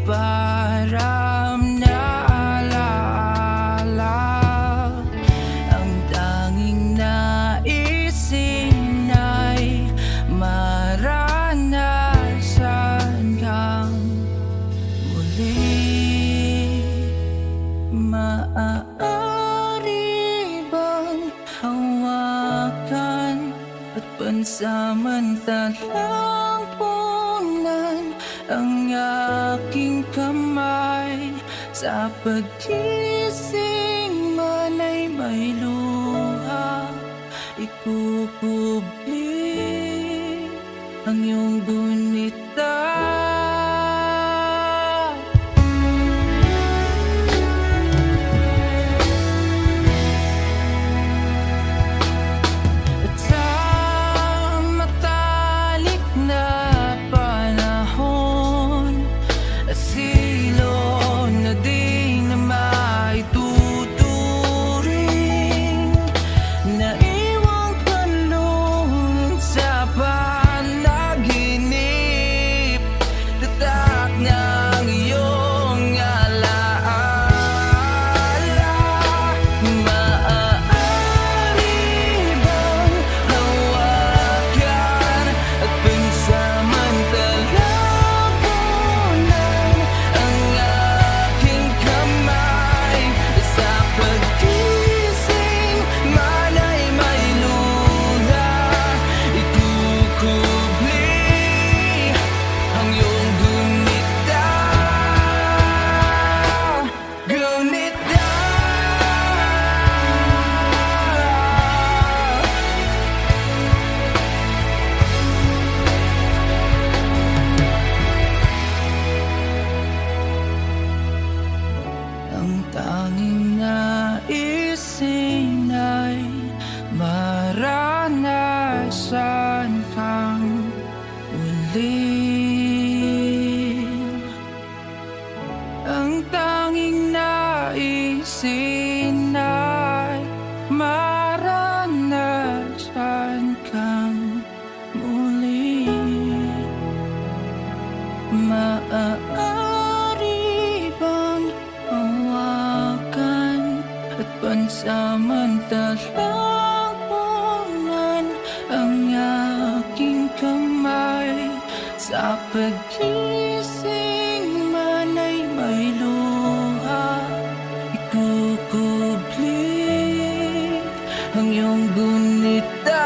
param na alaala. Ang tanging naisin ay maranasan kang muli. Maaari bang hawakan at pansamantalang punan ang aking kamay? Sa pagkising man ay may luha, ikukubli ang iyong gunita. Tanging naisin ay maranasan kang ulit. Ang tanging naisin ay maranasan kang muli. Maaari bang hawakan at pansamantalang punan ang aking kamay? Sa pagkising man ay may luha, ikukubli ang iyong gunita.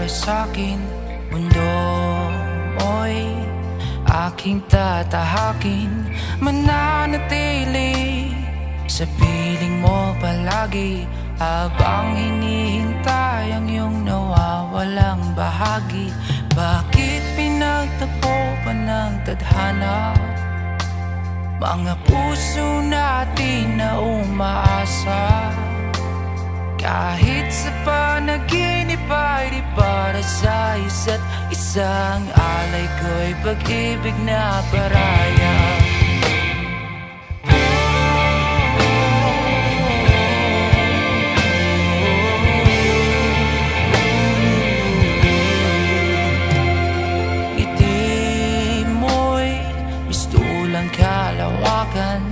Sa'kin, mundo mo'y aking tatahakin. Mananatili sa piling mo palagi, habang hinihintay ang iyong nawawalang bahagi. Bakit pinagtagpo pa ng tadhana mga puso natin na umaasa? Kahit sa panaginip ay di para sa isa't isang alay ko'y pag-ibig na paraya. Kalawakan,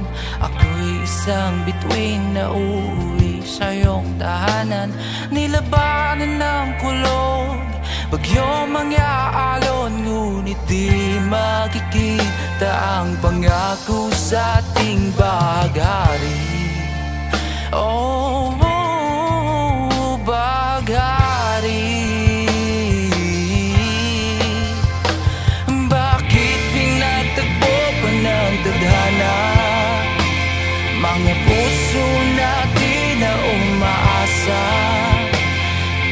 ako'y isang bituin na uuwi sa iyong tahanan. Nilabanan ng kulog, bagyo mga alon, ngunit di makikita ang pangako sa ating baghari. Oh, baghari. Mga puso natin na umaasa,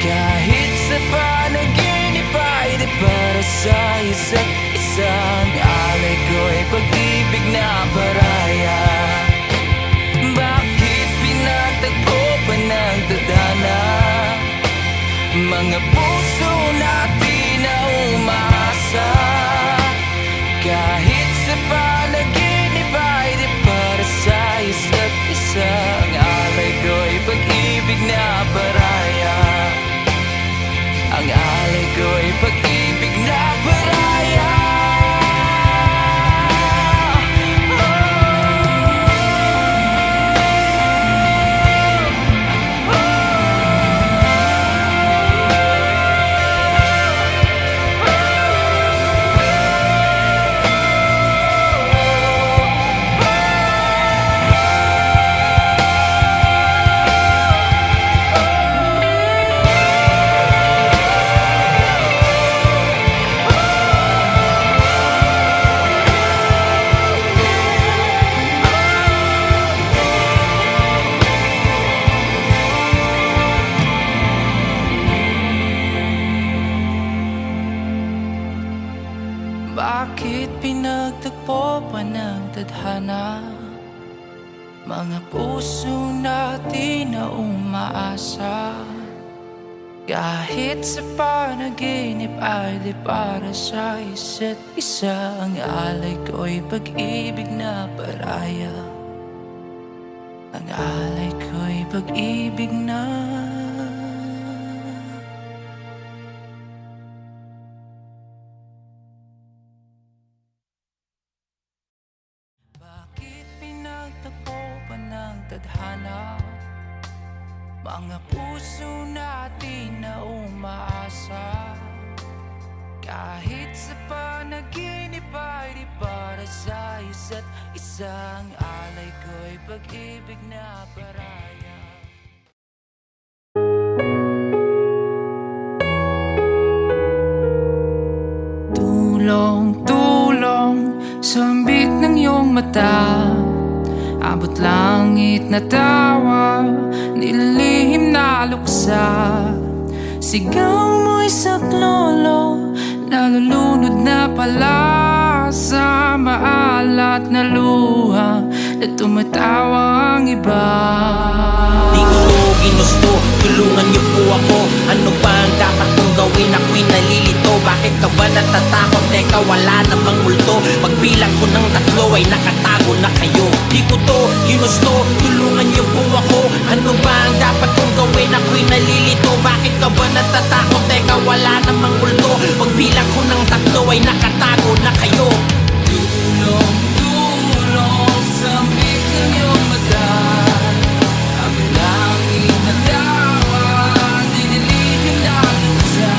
kahit sa panaginip ay di para sa isa't isang alay ko'y pag-ibig na paraya. Bakit pinagtagpo pa ng tadhana? Mga puso natin na umaasa, kahit sa panaginip ay di para sa isa't isang alay ko'y pag-ibig na paraya. Ang alay ko'y pag-ibig na paraya. Bakit pinagtagpo pa ng tadhana? Mga puso natin na umaasa, kahit sa panaginip ay di para sa isa't isa. Ang alay ko'y pag-ibig na paraya. Ang alay ko'y pag-ibig na tadhana. Mga puso natin na umaasa, kahit sa panaginip ay di para sa isa't isang alay ko'y pag-ibig na paraya. Tulong, tulong sa ambit ng iyong mata, abot langit na tawa, nililihim na luksa. Sigaw mo'y saklolo, nalulunod na pala sa maalat na luha na tumatawa ang iba. Di ko to ginusto, tulungan niyo po ako. Ano ba ang dapat kong gawin? Ako'y nalilito. Bakit ka ba natatakot? Teka, wala namang multo. Pagbilang ko ng tatlo ay nakatago na kayo. Di ko to ginusto, tulungan niyo po ako. Ano ba ang dapat kong gawin? Ako'y nalilito. Bakit ka ba natatakot? Teka, wala namang multo. Pagbilang ko ng tatlo ay nakatago na kayo. Tulong, tulong sa ambit ng iyong mata, abot langit na tawa, nililihim na luksa.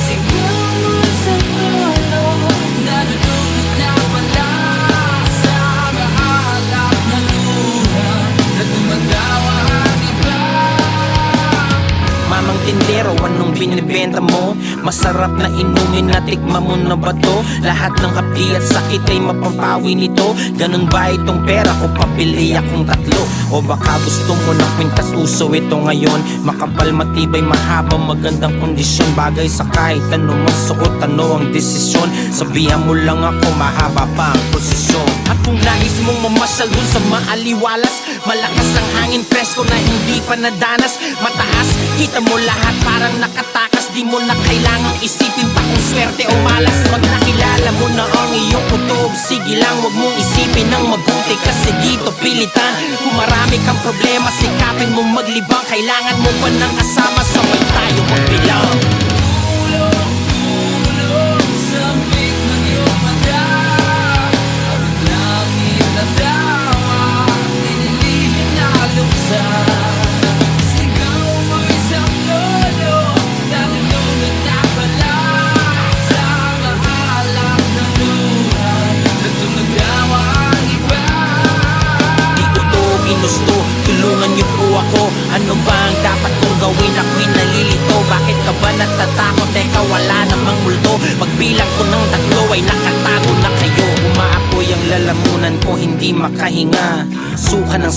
Sigaw mo'y saklolo, nalulunod na pala sa maalat na luha na tumatawa ang iba. Mamang tindero, anong binibenta mo? Masarap na inumin na tikma mo na ba to? Lahat ng hapdi at sakit ay mapapawi nito. Ganun ba itong pera ko? Papili akong tatlo. O baka gusto mo ng kwintas, uso ito ngayon. Makapal, matibay, mahaba, magandang kondisyon. Bagay sa kahit ano, masuot, ano ang desisyon. Sabihan mo lang ako, mahaba pa ang prosesyon. At Kung nais mong mamasyal dun sa maaliwalas, malakas ang hangin, presko na hindi pa nadanas. Mataas, kita mo lahat parang nakatakas. Di mo na kailangang isipin pa kung swerte o malas. Pag nakilala mo na ang iyong kutob, sige lang wag mong isipin ng mabuti, kasi dito pilitan. Kung marami kang problema, sikapin mo maglibang. Kailangan mo pa ng kasama, sabay tayo magbilang. Ginusto, tulungan niyo po ako. Ano ba ang dapat kong gawin? Ako'y nalilito. Bakit ka ba natatakot? Teka, wala namang multo. Pagbilang ko ng tatlo ay nakatago na kayo. Umaapoy ang lalamunan ko, hindi makahinga. Suka ng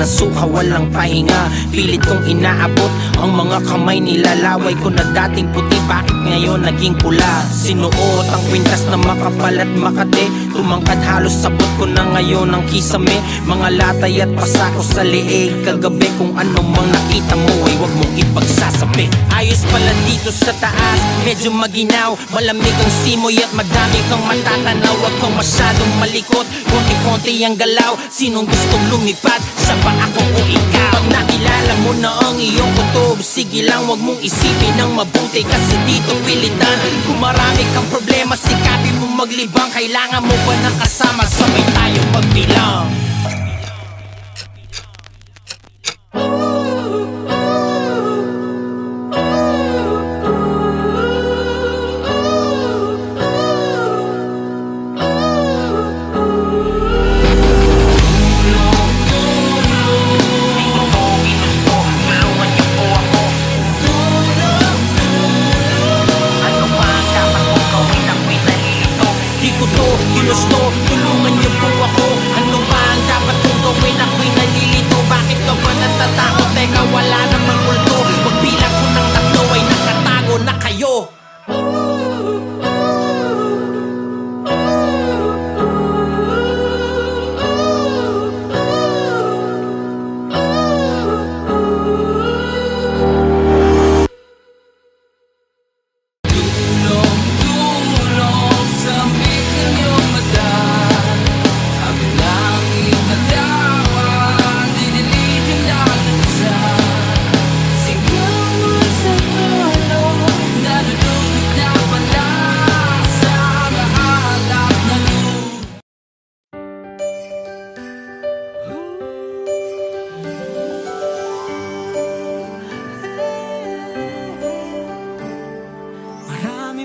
suka, walang pahinga. Pilit kong inaabot ang mga kamay, nilalaway ko na dating puti. Bakit ngayon naging pula? Sinuot ang kwintas na makapal at makate. Tumangkad halos sabot ko na ngayon ang kisame. Mga latay at pasako sa leeg. Kagabi kung ano mang nakita mo ay wag mong ipagsasabi. Ayos pala dito sa taas, medyo maginaw. Malamig ang simoy at madami kang matatanaw. Wag kang masyadong malikot, konti-konti ang galaw. Sinong gustong lumipad? Siya ba ako o ikaw? Pag nakilala mo na ang iyong kutob, sige lang wag mong isipin ng mabuti, kasi dito pilitan. Kung marami kang problema, sikapin mo maglibang. Kailangan mo pa ng kasama, sabay tayo magbilang. Ginusto, tulungan niyo po ako. Ano ba ang dapat kong gawin? Ako'y nalilito. Bakit ka ba natatakot? Teka, wala namang multo. Pagbilang ko ng tatlo ay nakatago na kayo.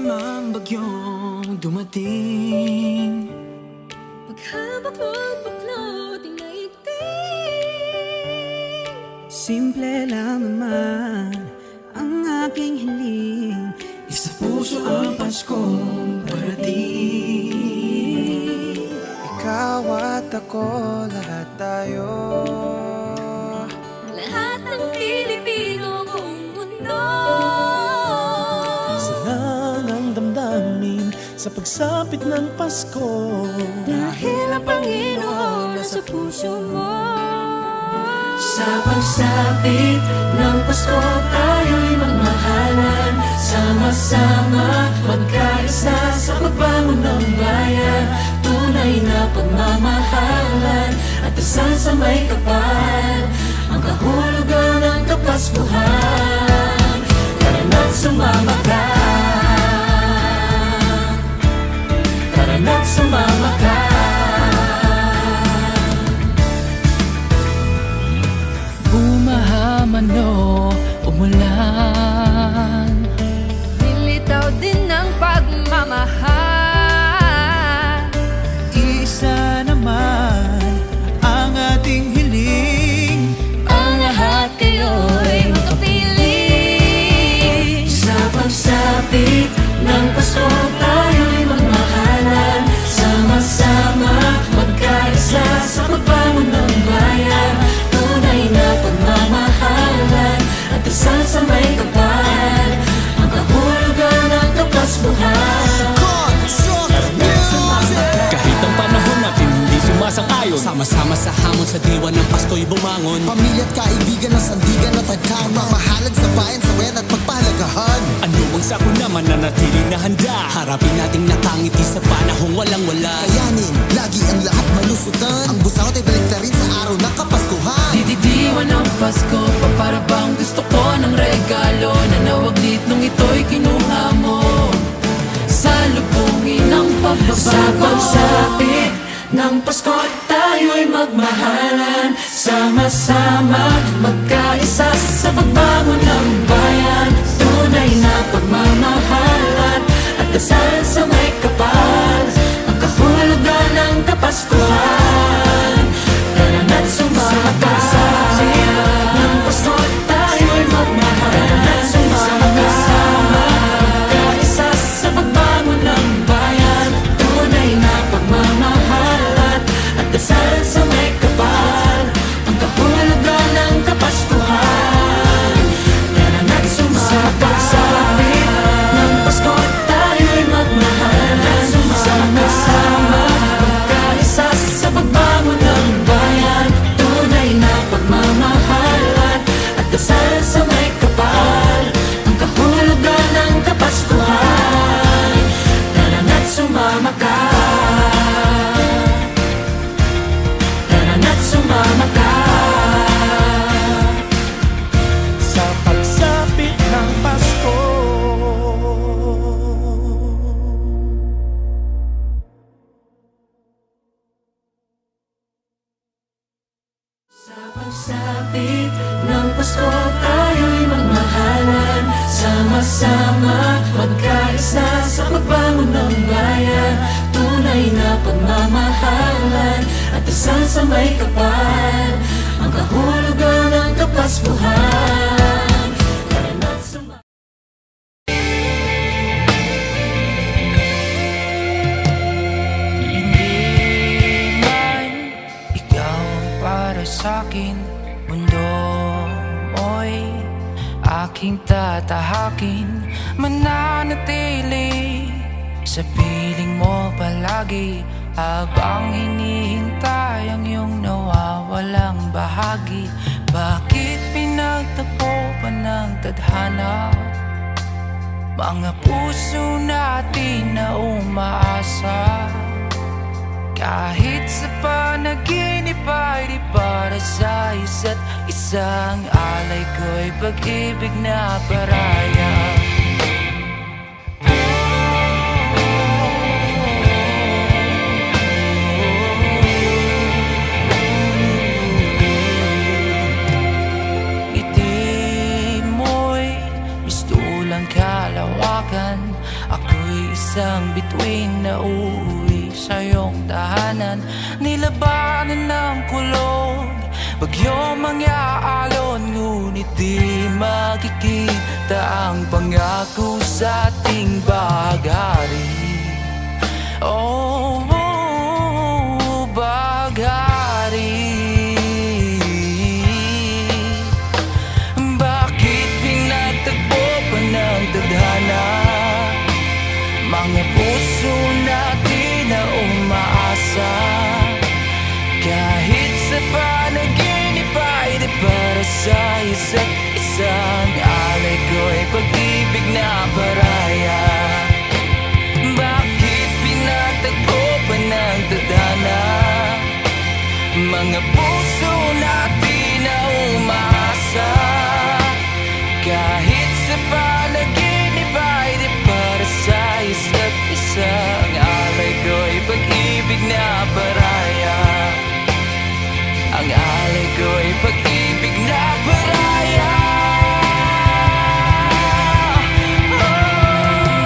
Mang bagyong dumating, paghabak mo't baklot inaigting. simple lang naman ang aking hiling. Isa puso ang Paskong parating. Ikaw at ako, lahat tayo, Lahat ng Pilipino buong mundo. sa pagsapit ng Pasko, Dahil ang Panginoon nasa puso mo. Sa pagsapit ng Pasko, tayo'y magmahalan. Sama-sama, magkaisa sa pagbangon ng bayan. Tunay na pagmamahalan at dasal sa may kapal, ang kahulugan ng Kapaskuhan. Tara na't sumama ka, tara na't sumama ka. Bumahaman o umulan, Nilitaw din ng pagmamahal. isa naman ang ating hiling. Ang lahat Sama-sama sa hamon, sa diwa ng Pasko'y bumangon. Pamilya at kaibigan ng sandigan at tagkahan, mamahalad sa bayan, sa wet at pagpahalagahan. Ano ang sako naman na natili na handa? Harapin nating nakangiti sa panahong walang-wala. Kayanin, lagi ang lahat malusutan. Ang busangot ay balik na rin sa araw ng Kapaskuhan. Didiwan ng Pasko, para bang gusto ko ng regalo na nawaglit nung ito'y kinuha mo. Salubungin ang pagbabago. Sa pagsapit ng Pasko tayo'y magmahalan. Sama-sama magkaisa sa pagbangon ng bayan. Tunay na pagmamahalan at dasal sa may kapal. Ang kahulugan ng Kapaskuhan. Tara na't sumama ka sa pagsapit ng Pasko tayo'y magmahalan. Sama-sama magkaisa sa pagbangon ng bayan. Tunay na pagmamahalan at dasal sa may kapal. Ang kahulugan ng Kapaskuhan. Tara na't sumama ka sa pagsapit ng Pasko tayo'y magmahalan. Sama-sama magkaisa sa pagbangon ng bayan. Tunay na pagmamahalan at dasal sa may kapal. Ang kahulugan ng Kapaskuhan. Tara na't sumama ka. Tara na't sumama ka. Sa pagsapit ng Pasko. Sa pagsapit ng Pasko tayo'y magmahalan. Sama-sama magkaisa sa pagbangon ng bayan. Tunay na pagmamahalan at dasal sa may kapal. Ang kahulugan ng Kapaskuhan. Tara na't sumama. Hindi man ikaw ang para sa'kin, mundo mo'y aking tatahakin. Mananatili sa piling mo palagi, habang hinihintay ang iyong nawawalang bahagi. Bakit pinagtagpo pa ng tadhana mga puso natin na umaasa? Kahit sa panaginip ay di para sa isa't isang alay ko'y pag-ibig na paraya. Ngiti mo'y mistulang kalawakan. Ako'y isang bituin na uuwi sa iyong tahanan. Nilabanan ng kulog, bagyo mga alon, ngunit di makikita ang pangako sa ating bahagari. Oh, bahagari. Bakit pinagtagpo pa ng tadhana mga puso natin na umaasa? Kahit sa panaginip ay di para sa isa't isang alay ko'y pag-ibig na paraya. Bakit pinagtagpo pa ng tadhana mga puso natin na umaasa? Kahit sa panaginip ay di para sa isa't isang alay ko'y pag-ibig na paraya. Ang alay ko'y pag-ibig na paraya. Oh.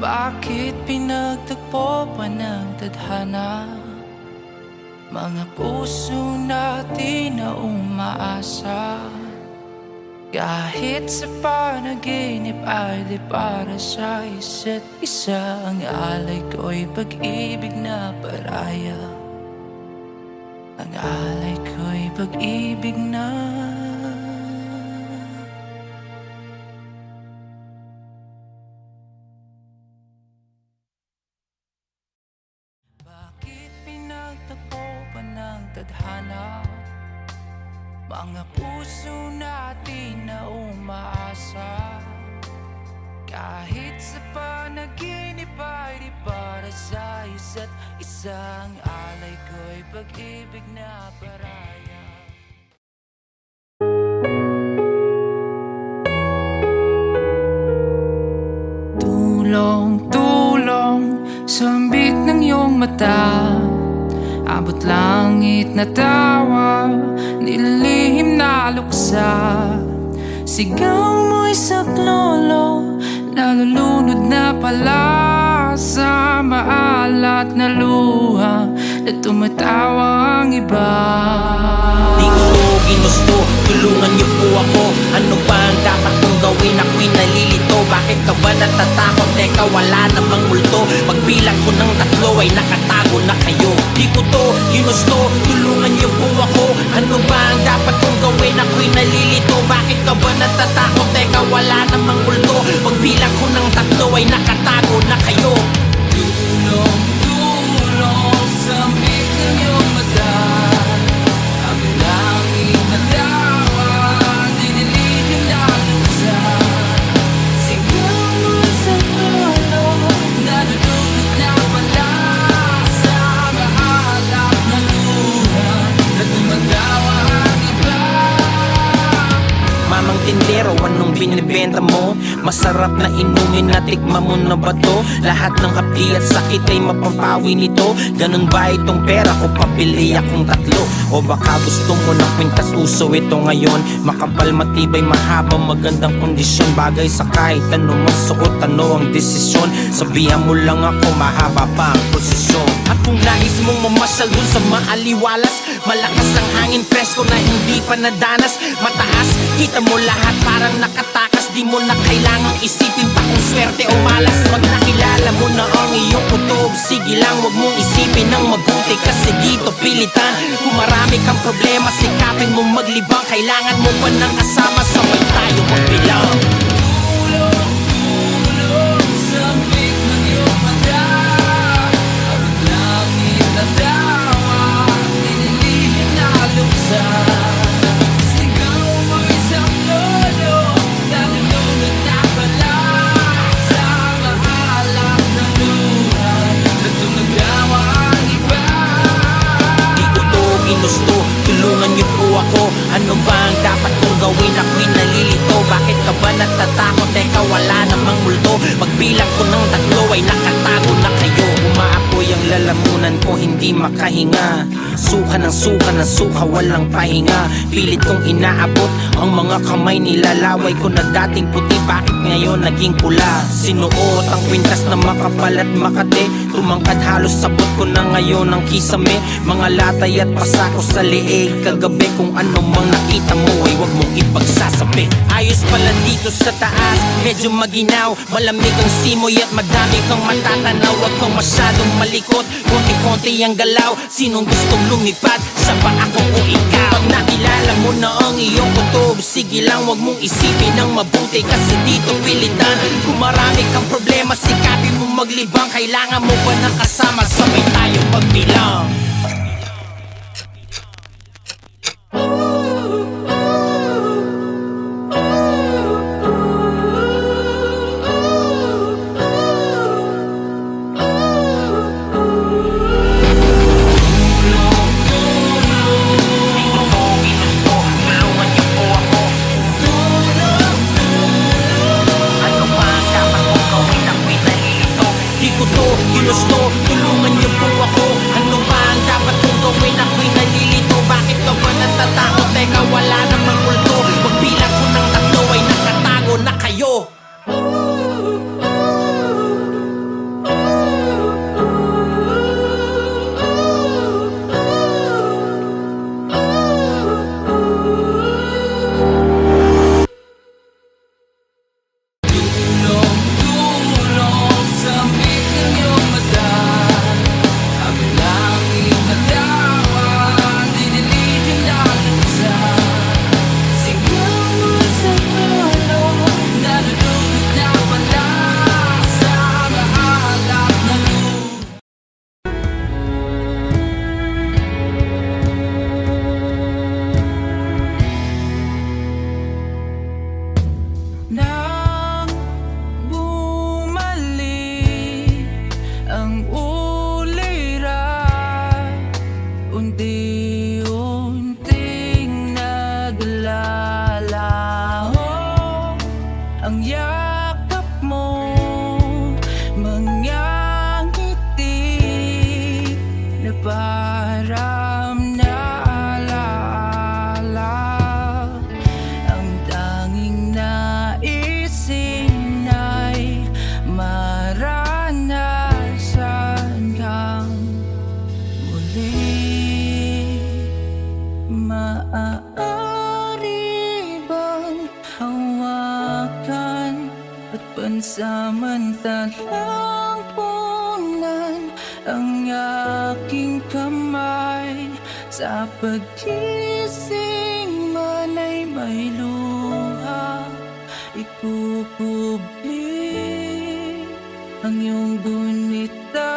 Bakit pinagtagpo pa ng tadhana? Mga puso natin na umaasa, kahit sa panaginip ay di para sa isa't isa. Ang alay ko'y pag-ibig na paraya. Ang alay ko'y pag-ibig na tadhana. Mga puso natin na umaasa, kahit sa panaginip ay di para sa isa't isa. Ang alay ko'y pag-ibig na paraya. Tulong, tulong, sambit ng iyong mata, abot langit na tawa, nililihim na luksa. Sigaw mo'y saklolo, nalulunod na pala sa maalat na luha na tumatawa ang iba. Di ko ginusto, tulungan niyo po ako. Ano ba ang dapat kong gawin? Ako'y nalilito. Bakit ka ba natatakot? Teka, wala namang multo. Pagbilang ko ng 3 ay nakatago na kayo. Di ko to ginusto, tulungan niyo po ako. Ano ba ang dapat kong gawin? Ako'y nalilito. Bakit ka ba natatakot? Teka, wala namang multo. Pagbilang ko ng 3 ay nakatago na kayo. Tulong, tulong, sambit ng iyong mata, abot langit na tawa, nililihim na luksa. Sigaw mo'y saklolo, nalulunod na pala sa maalat na luha na tumatawa ang iba. Mamang tindero, anong binibenta mo? Masarap na inumin na tikma mo na ba to? Lahat ng hapdi at sakit ay mapapawi nito. Ganun ba itong pera ko? Papili akong 3. O baka gusto mo ng kwintas, uso ito ngayon. Makapal, matibay, mahaba, magandang kondisyon. Bagay sa kahit ano masuot, ano ang desisyon. Sabihan mo lang ako, mahaba pa ang prosesyon. At kung nais mong mamasyal dun sa maaliwalas, malakas ang hangin, presko na hindi pa nadanas. Mataas, kita mo lahat parang nakatakas. Di mo na kailangang isipin pa kung swerte o malas. Pag nakilala mo na ang iyong kutob, sige lang, wag mong isipin ng mabuti, kasi dito pilitan. Kung marami kang problema, sikapin mo maglibang. Kailangan mo pa ng kasama, sabay tayo magbilang. Tulong, tulong, sambit ng iyong mata, abot langit na tawa, nililihim na luksa. Sigaw mo'y saklolo, nalulunod na pala sa maalat na luha na tumatawa ang iba. Di ko to ginusto, tulungan niyo po ako. Ano ba ang dapat kong gawin? Ako'y nalilito. Bakit ka ba natatakot? Teka, wala namang multo. Pagbilang ko ng 3 ay nakatago na kayo. Umaapoy ang lalamunan ko, hindi makahinga. Suka ng suka, walang pahinga. Pilit kong inaabot ang mga kamay, nilalaway ko na dating puti. Bakit ngayon naging pula? Sinuot ang kwintas na makapal at makate. Tumangkad halos sabot ko na ngayon ang kisame. Mga latay at pasako sa leeg. Kagabi kung ano mang nakita mo ay wag mong ipagsasabi. Ayos pala dito sa taas, medyo maginaw. Malamig ang simoy at madami kang matatanaw. Wag kang masyadong malikot, konti-konti ang galaw. Sinong gustong lumipad? Siya ba ako o ikaw? Pag nakilala mo na ang iyong kutob, sige lang, wag mong isipin ng mabuti, kasi dito pilitan. Kung marami kang problema, sikapin mo maglibang. Kailangan mo pa ng kasama, sabay tayo magbilang. Ginusto, tulungan niyo po ako. Ano ba ang dapat kong gawin? Ako'y nalilito. Bakit ka ba natatakot? Teka, wala namang multo. Pagbilang ko ng 3 ay nakatago na kayo. samantalang punan ang aking kamay. Sa pagkising man ay may luha, ikukubli ang iyong gunita.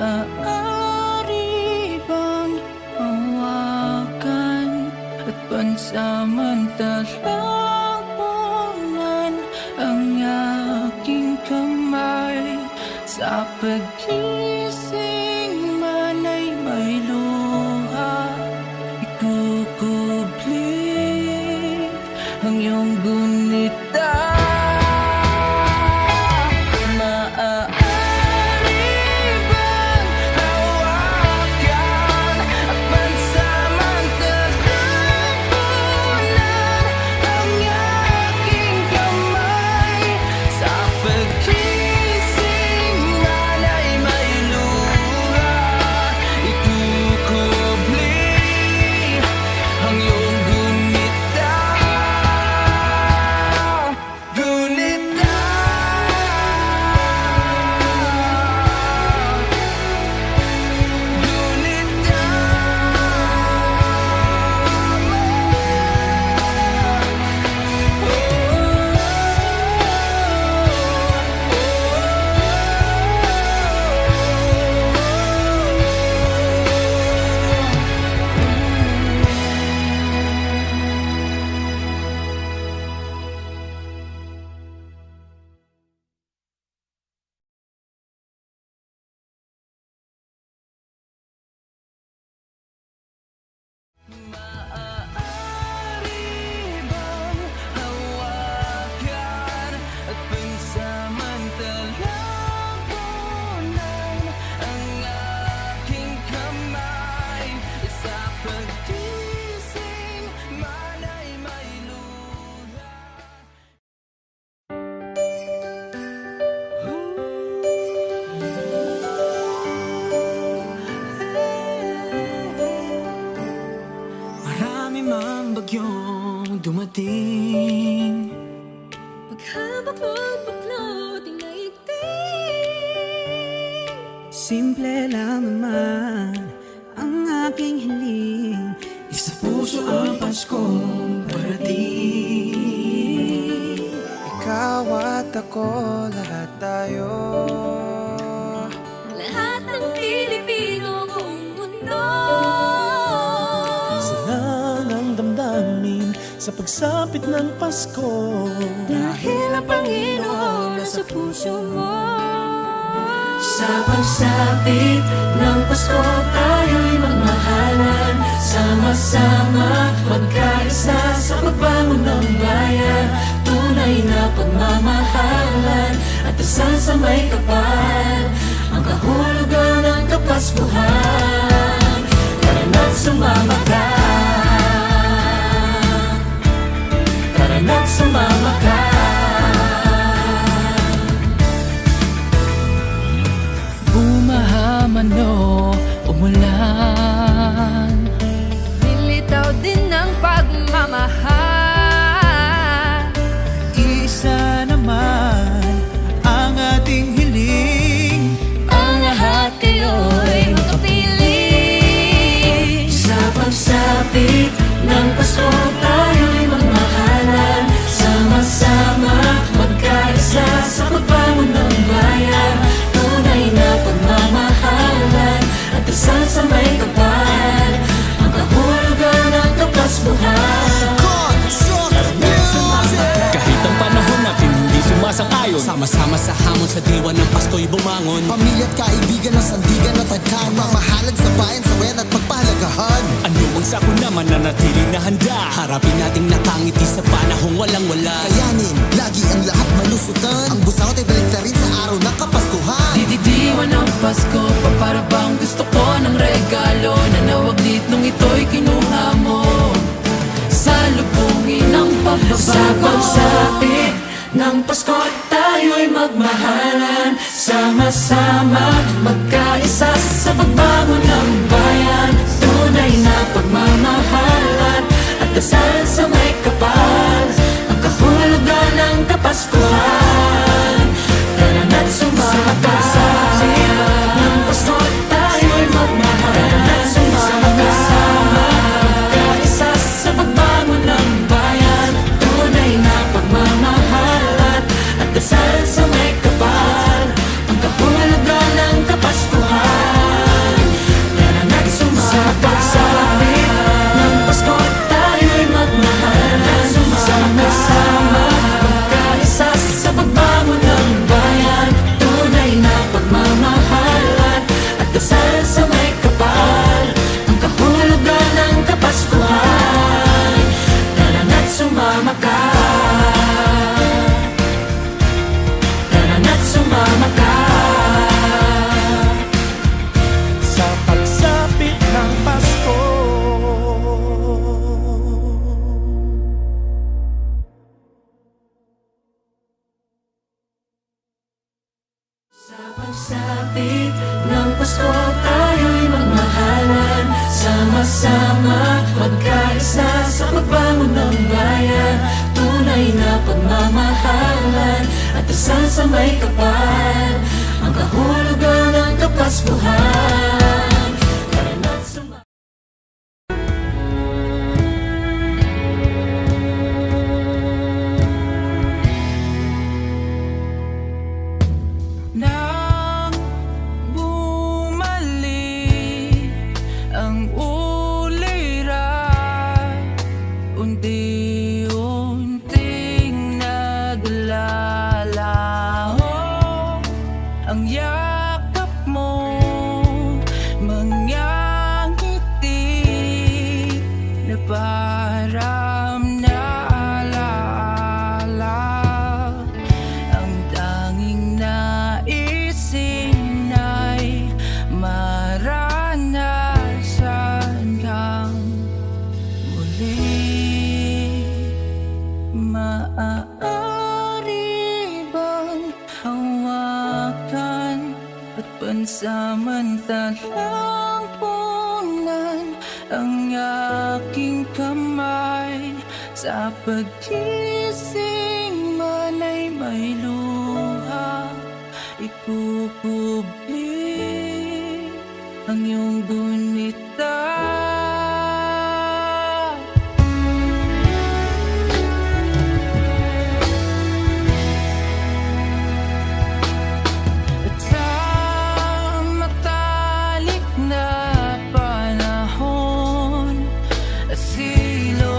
Maaari bang hawakan at pansamantalang punan ang aking kamay? Sa pagkising man ay may luha, ikukubli ang iyong gunita. Dumating paghabak mo'ng baklot ang naigting. Simple lang naman ang aking hiling, isa puso ang Paskong parating. Ikaw at ako, lahat tayo, lahat ng Pilipino buong mundo. Sa pagsapit ng Pasko, dahil ang Panginoon nasa puso mo. Sa pagsapit ng Pasko, tayo'y magmahalan, sama-sama magkaisa sa pagbangon ng bayan. tunay na pagmamahalan at dasal sa may kapal, ang kahulugan ng Kapaskuhan. Tara na't sumama ka, tara na't sumama ka. Bumaha man o umulan, Lilitaw din ng pagmamahal. Isa naman ang ating hiling, Ang lahat kayo'y magkapiling. Sa pagsapit ng Pasko tayo'y magmahalan, sama-sama magkaisa sa pagbangon ng bayan. Tunay na pagmamahalan at dasal sa may kapal, ang kahulugan ng Kapaskuhan. kahit ang panahon natin hindi sumasang-ayon. Sama-sama sa hamon sa diwa ng Pasko'y bumangon. Pamilya at kaibigan ng sandigan at tadhana, mamahalan sa bayan, sa wen at pagpahalagahan. Ano ang sako naman na natiling na handa, harapin nating nakangiti sa panahong walang-wala. Kayanin, lagi ang lahat malusutan, ang busangot ay balik na rin sa araw ng Kapaskuhan. dididiwan ng Pasko, para bang gusto ko ng regalo na nawaglit nung ito'y kinuha mo. Salubungin ng Sa pagbabago. pagsapit ng Pasko tayo'y magmahalan, sama-sama magkaisa sa pagbangon ng bayan. Tunay na pagmamahalan at dasal sa may kapal, ang kahulugan ng Kapaskuhan. Tara na't sumama ka, ng Pasko tayo'y magmahalan, tara na't sumama ka, magkaisa sa pagbangon ng bayan. Tunay na pagmamahalan at dasal sa may kapal, ang kahulugan ng Kapaskuhan. Tara na't sumama ka, ng Pasko tayo'y magmahalan, sama-sama magkaisa sa pagbangon ng bayan. Tunay na pagmamahalan at dasal sa may kapal, ang kahulugan ng Kapaskuhan. Tara na't sumama ka, tara na't sumama ka. sa pagsapit ng Pasko. Sa pagsapit ng Pasko tayo'y magmahalan, sama-sama magkaisa sa pagbangon ng bayan. Tunay na pagmamahalan at dasal sa may kapal, ang kahulugan ng Kapaskuhan. Tara na't sumama. Nang bumalik ang uliran, unti-unting naglalaho ang yakap mo, mga ngiti na parang naalaala. Ang tanging naisin ay maranasan kang muli. Maaari bang hawakan at pansamantalang punan ang aking kamay? Sa pagkising man ay may luha, ikukubli ang iyong gunita. At sa matalik na panahon, asilo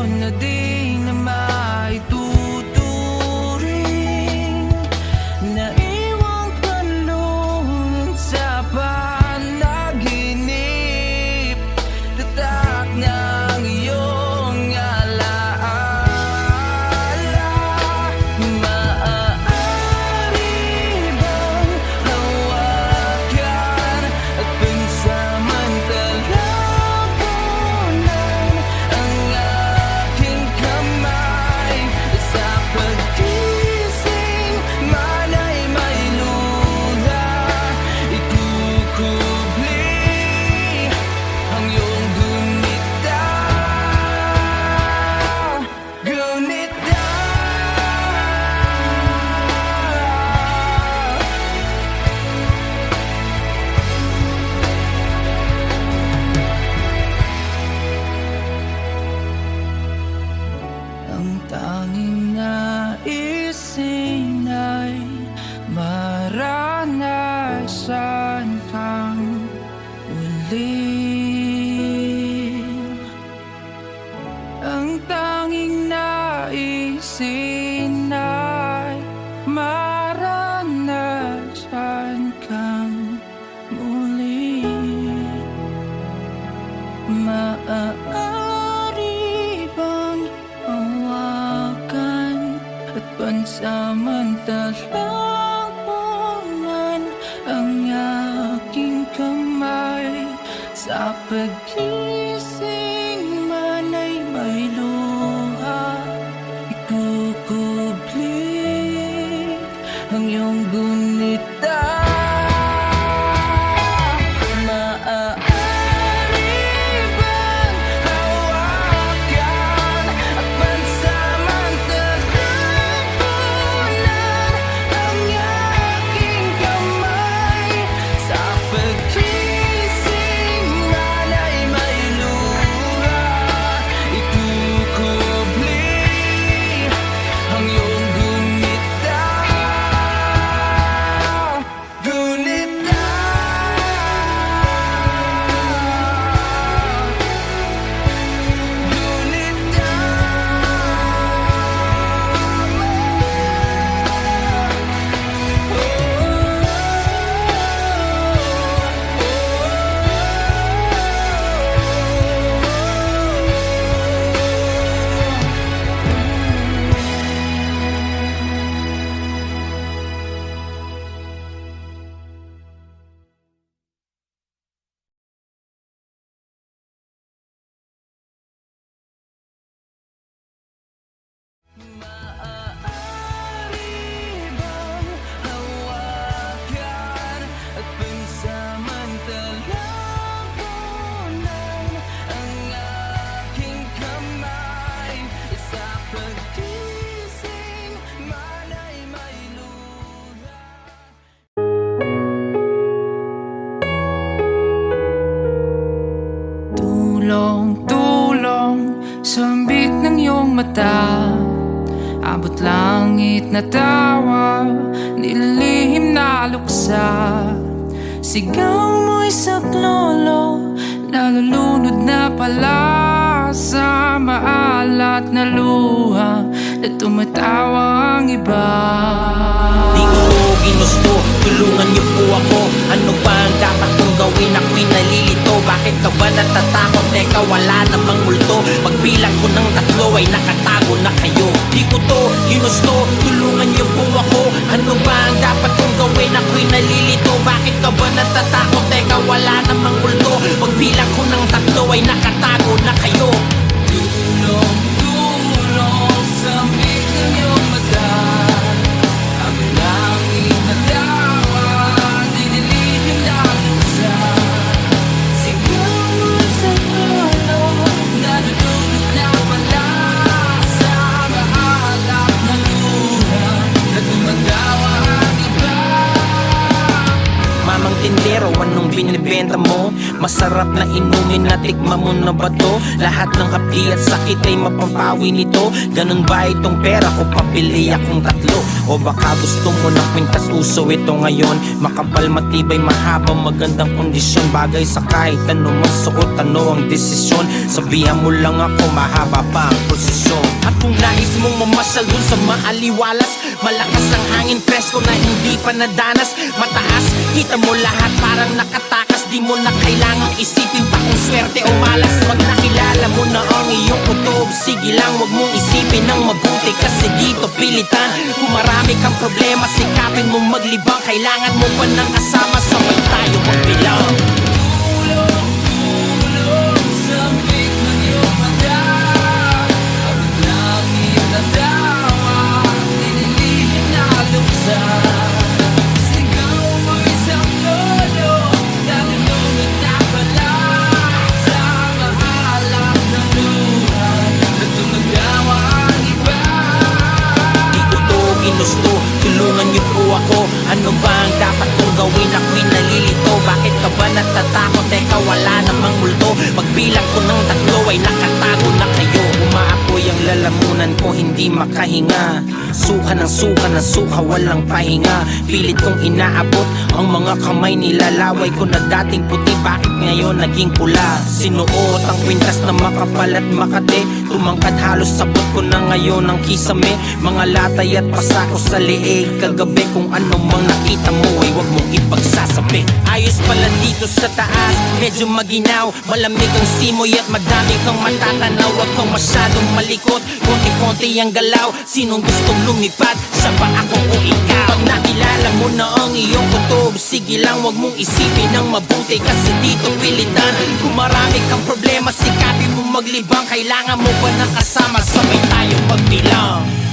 na di na maituturing, naiwang kanlungan sa panaginip. Nasaan kang uling? Ang tanging naisin ay maranasan kang muli. Maaari bang hawakan at pansamantalang punan ang aking kamay? Sa pagkising man ay may luha, ikukubli ang iyong gunita. Tulong, sambit ng iyong mata, abot langit na tawa, nililihim na luksa. Sigaw mo'y saklolo, nalulunod na pala sa maalat na luha na tumatawa ang iba. Di ko ginusto, tulungan niyo po ako. Ano ba ang dapat kong gawin? Ako'y nalilito. Bakit ka ba natatakot? Teka, wala namang multo. Pagbilang ko ng 3 ay nakatago na kayo. Di ko to ginusto, tulungan niyo po ako. Ano ba ang dapat kong gawin? Ako'y nalilito. Bakit ka ba natatakot? Teka, wala namang multo. Pagbilang ko ng 3 ay nakatago na kayo. Tulong, tulong, sambit ng iyong mata, ang langit na tawa, dinilihim na luksa. Sigaw mo'y saklolo, nalulunod na pala sa maalat na luha na tumatawa ang iba. Mamang tindero, anong binibenta mo? Masarap na inumin na tikma mo na ba to? Lahat ng hapdi at sakit ay mapapawi nito. Ganun ba itong pera ko? Papili akong 3. O baka gusto mo ng kwintas, uso ito ngayon. Makapal, matibay, mahaba, magandang kondisyon. Bagay sa kahit ano masuot, ano ang desisyon. Sabihan mo lang ako, mahaba pa ang prosesyon. At kung nais mong mamasyal dun sa maaliwalas, malakas ang hangin, presko na hindi pa nadanas. Mataas, kita mo lahat parang nakatakas. Di mo na kailangang isipin pa kung swerte o malas. Pag nakilala mo na ang iyong kutob, sige lang, wag mong isipin ng mabuti. Kasi dito pilitan, kung marami kang problema, sikapin mo maglibang. Kailangan mo pa ng kasama, sabay tayo magbilang. Tulong, tulong, sambit ng iyong mata, ang langit na tawa, dinilihim na luksa. Sigaw mo'y saklolo, nalulunod na pala sa maalat na luha na tumatawa ang iba. Di ko to ginusto, tulungan niyo po ako. Ano ba ang dapat kong gawin? Ako'y nalilito. Bakit ka ba natatakot? Teka, wala namang multo. Pagbilang ko ng 3 ay nakatago na kayo. Umaapoy ang lalamunan ko, hindi makahinga. suka ng suka ng suka, walang pahinga. Pilit kong inaabot ang mga kamay, nilalaway ko na dating puti, bakit ngayon naging pula? Sinuot ang kwintas na makapal at makate, tumangkad halos sabot ko na ngayon ang kisame. Mga latay at pasako sa leeg, kagabi kung ano mang nakita mo ay wag mong ipagsasabi. Ayos pala dito sa taas, medyo maginaw, malamig ang simoy at madami kang matatanaw. Wag kang masyadong malikot, konti-konti ang galaw. Sinong gustong lumipad, siya ba ako o ikaw? Pag nakilala mo na ang iyong kutob, sige lang wag mong isipin ng mabuti, kasi dito pilitan. Kung marami kang problema, sikapin mo maglibang. Kailangan mo ba ng kasama, sabay tayo magbilang.